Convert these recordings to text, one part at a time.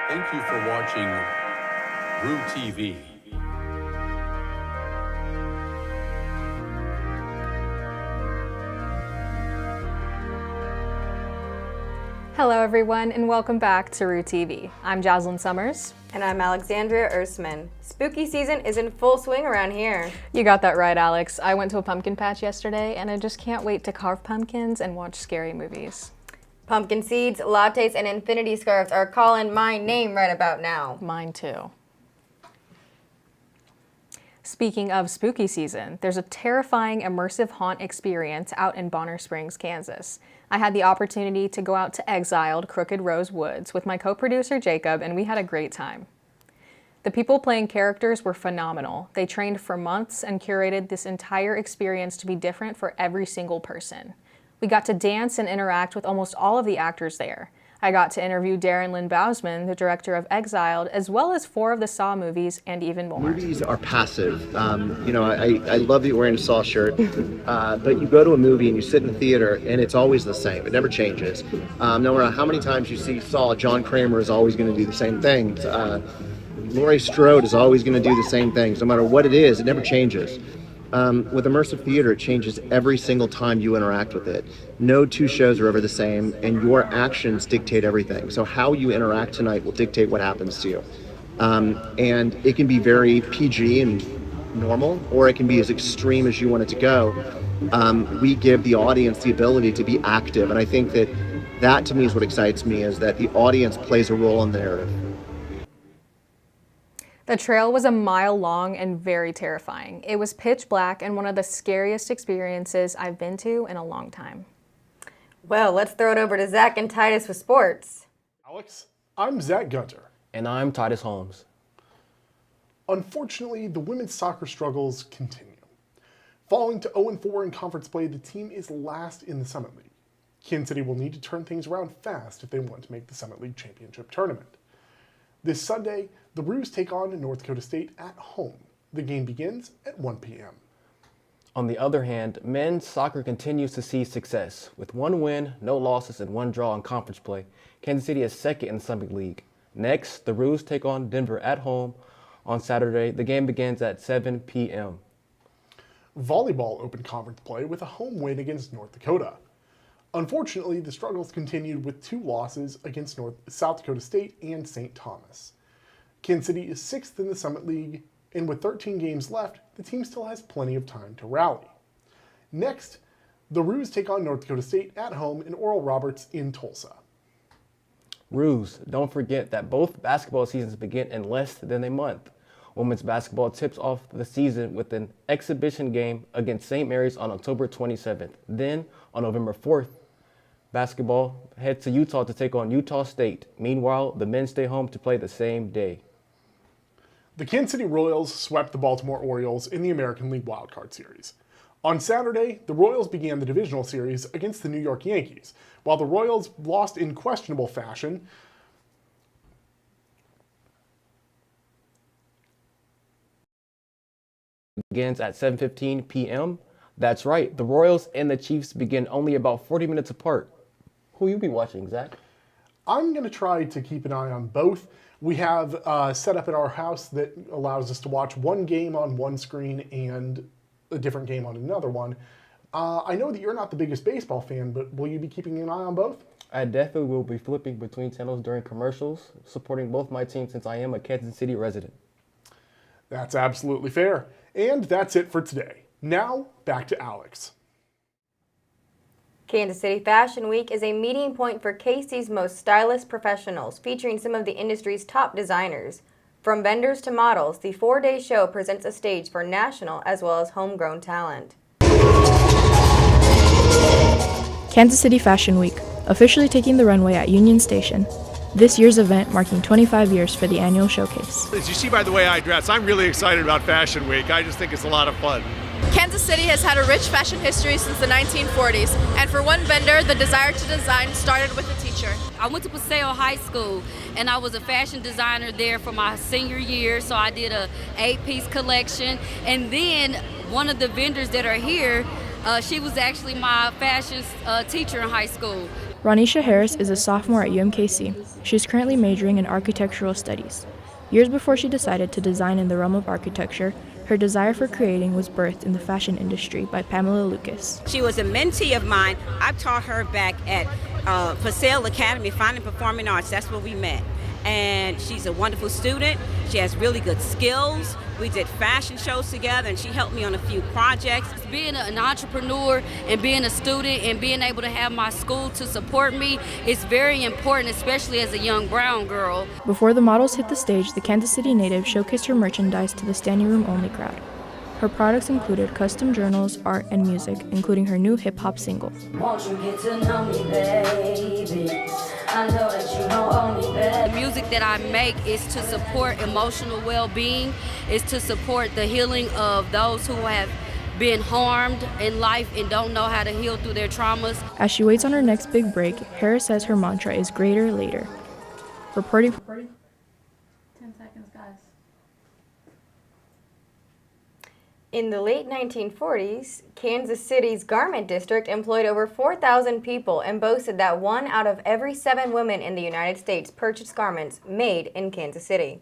Thank you for watching RooTV. Hello everyone and welcome back to RooTV. I'm Jocelyn Summers. And I'm Alexandria Ersman. Spooky season is in full swing around here. You got that right, Alex. I went to a pumpkin patch yesterday and I just can't wait to carve pumpkins and watch scary movies. Pumpkin seeds, lattes, and infinity scarves are calling my name right about now. Mine too. Speaking of spooky season, there's a terrifying immersive haunt experience out in Bonner Springs, Kansas. I had the opportunity to go out to exiled Crooked Rose Woods with my co-producer Jacob, and we had a great time. The people playing characters were phenomenal. They trained for months and curated this entire experience to be different for every single person. We got to dance and interact with almost all of the actors there. I got to interview Darren Lynn Bousman, the director of Exiled, as well as 4 of the Saw movies and even more. Movies are passive. I love that you're wearing a Saw shirt, but you go to a movie and you sit in the theater and it's always the same. It never changes. No matter how many times you see Saw, John Kramer is always going to do the same things. Laurie Strode is always going to do the same things. No matter what it is, it never changes. With immersive theater, it changes every single time you interact with it. No 2 shows are ever the same, and your actions dictate everything. So how you interact tonight will dictate what happens to you. And it can be very PG and normal, or it can be as extreme as you want it to go. We give the audience the ability to be active, and I think that to me is what excites me, is that the audience plays a role in the narrative. The trail was a mile long and very terrifying. It was pitch black and one of the scariest experiences I've been to in a long time. Well, let's throw it over to Zach and Titus with sports. Alex, I'm Zach Gunter. And I'm Titus Holmes. Unfortunately, the women's soccer struggles continue. Falling to 0-4 in conference play, the team is last in the Summit League. Kansas City will need to turn things around fast if they want to make the Summit League Championship tournament. This Sunday, the Roos take on North Dakota State at home. The game begins at 1 p.m. On the other hand, men's soccer continues to see success. With 1 win, no losses, and 1 draw in conference play, Kansas City is second in the Summit League. Next, the Roos take on Denver at home on Saturday. The game begins at 7 p.m. Volleyball opened conference play with a home win against North Dakota. Unfortunately, the struggles continued with 2 losses against South Dakota State and St. Thomas. Kansas City is 6th in the Summit League, and with 13 games left, the team still has plenty of time to rally. Next, the Roos take on North Dakota State at home in Oral Roberts in Tulsa. Roos, don't forget that both basketball seasons begin in less than a month. Women's basketball tips off the season with an exhibition game against St. Mary's on October 27th. Then, on November 4th, basketball heads to Utah to take on Utah State. Meanwhile, the men stay home to play the same day. The Kansas City Royals swept the Baltimore Orioles in the American League Wildcard Series. On Saturday, the Royals began the divisional series against the New York Yankees, while the Royals lost in questionable fashion. Begins at 7:15 p.m. That's right, the Royals and the Chiefs begin only about 40 minutes apart. Who will you be watching, Zach? I'm going to try to keep an eye on both. We have set up at our house that allows us to watch one game on one screen and a different game on another one. I know that you're not the biggest baseball fan, but will you be keeping an eye on both? I definitely will be flipping between channels during commercials, supporting both my teams since I am a Kansas City resident. That's absolutely fair. And that's it for today. Now, back to Alex. Kansas City Fashion Week is a meeting point for KC's most stylish professionals, featuring some of the industry's top designers. From vendors to models, the 4-day show presents a stage for national as well as homegrown talent. Kansas City Fashion Week, officially taking the runway at Union Station. This year's event marking 25 years for the annual showcase. As you see by the way I dress, I'm really excited about Fashion Week. I just think it's a lot of fun. Kansas City has had a rich fashion history since the 1940s, and for one vendor, the desire to design started with a teacher. I went to Paseo High School, and I was a fashion designer there for my senior year, so I did a 8-piece collection, and then one of the vendors that are here, she was actually my fashion teacher in high school. Ronisha Harris is a sophomore at UMKC. She's currently majoring in architectural studies. Years before she decided to design in the realm of architecture, her desire for creating was birthed in the fashion industry by Pamela Lucas. She was a mentee of mine. I taught her back at Purcell Academy, Fine and Performing Arts. That's where we met. And she's a wonderful student. She has really good skills. We did fashion shows together, and she helped me on a few projects. Being an entrepreneur and being a student and being able to have my school to support me is very important, especially as a young brown girl. Before the models hit the stage, the Kansas City native showcased her merchandise to the standing room only crowd. Her products included custom journals, art, and music, including her new hip-hop single. Won't you get to know me, baby? I know that you don't own me, baby. The music that I make is to support emotional well-being, is to support the healing of those who have been harmed in life and don't know how to heal through their traumas. As she waits on her next big break, Harris says her mantra is greater later. Reporting 10 seconds, guys. In the late 1940s, Kansas City's garment district employed over 4,000 people and boasted that 1 out of every 7 women in the United States purchased garments made in Kansas City.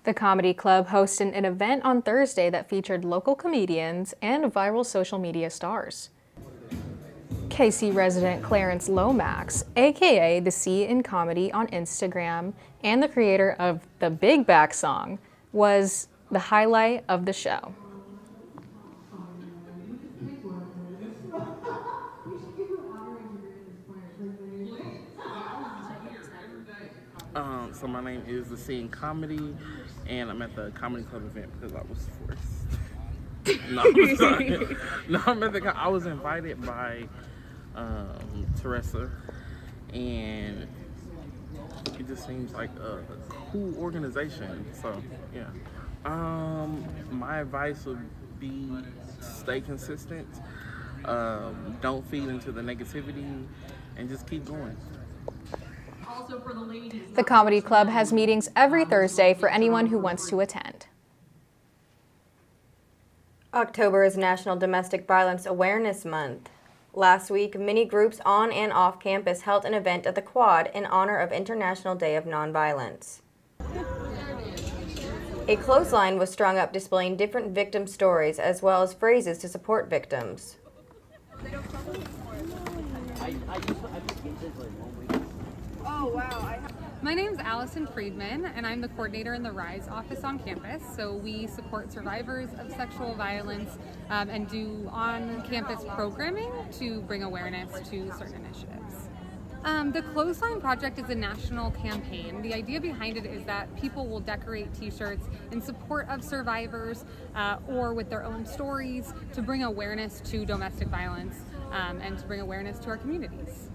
The Comedy Club hosted an event on Thursday that featured local comedians and viral social media stars. KC resident Clarence Lomax, aka the C in Comedy on Instagram and the creator of the Big Back song, was the highlight of the show. So my name is the C in Comedy, and I'm at the Comedy Club event because I was forced. No, I'm sorry. No, I'm at I was invited by Teresa, and it just seems like a cool organization. So yeah. My advice would be stay consistent, don't feed into the negativity, and just keep going. The Comedy Club has meetings every Thursday for anyone who wants to attend. October is National Domestic Violence Awareness Month. Last week, many groups on and off campus held an event at the Quad in honor of International Day of Nonviolence. A clothesline was strung up displaying different victim stories as well as phrases to support victims. Oh, wow. My name's Allison Friedman, and I'm the coordinator in the RISE office on campus. So we support survivors of sexual violence and do on-campus programming to bring awareness to certain initiatives. The Clothesline Project is a national campaign. The idea behind it is that people will decorate t-shirts in support of survivors or with their own stories to bring awareness to domestic violence and to bring awareness to our communities.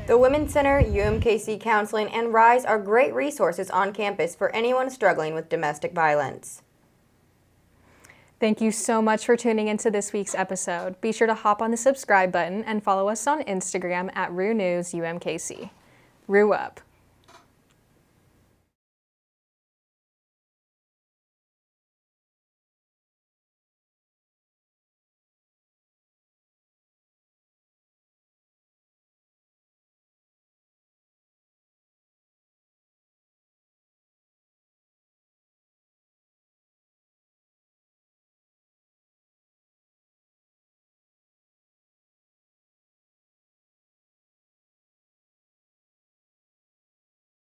The Women's Center, UMKC Counseling, and RISE are great resources on campus for anyone struggling with domestic violence. Thank you so much for tuning into this week's episode. Be sure to hop on the subscribe button and follow us on Instagram at RooNewsUMKC. Roo up.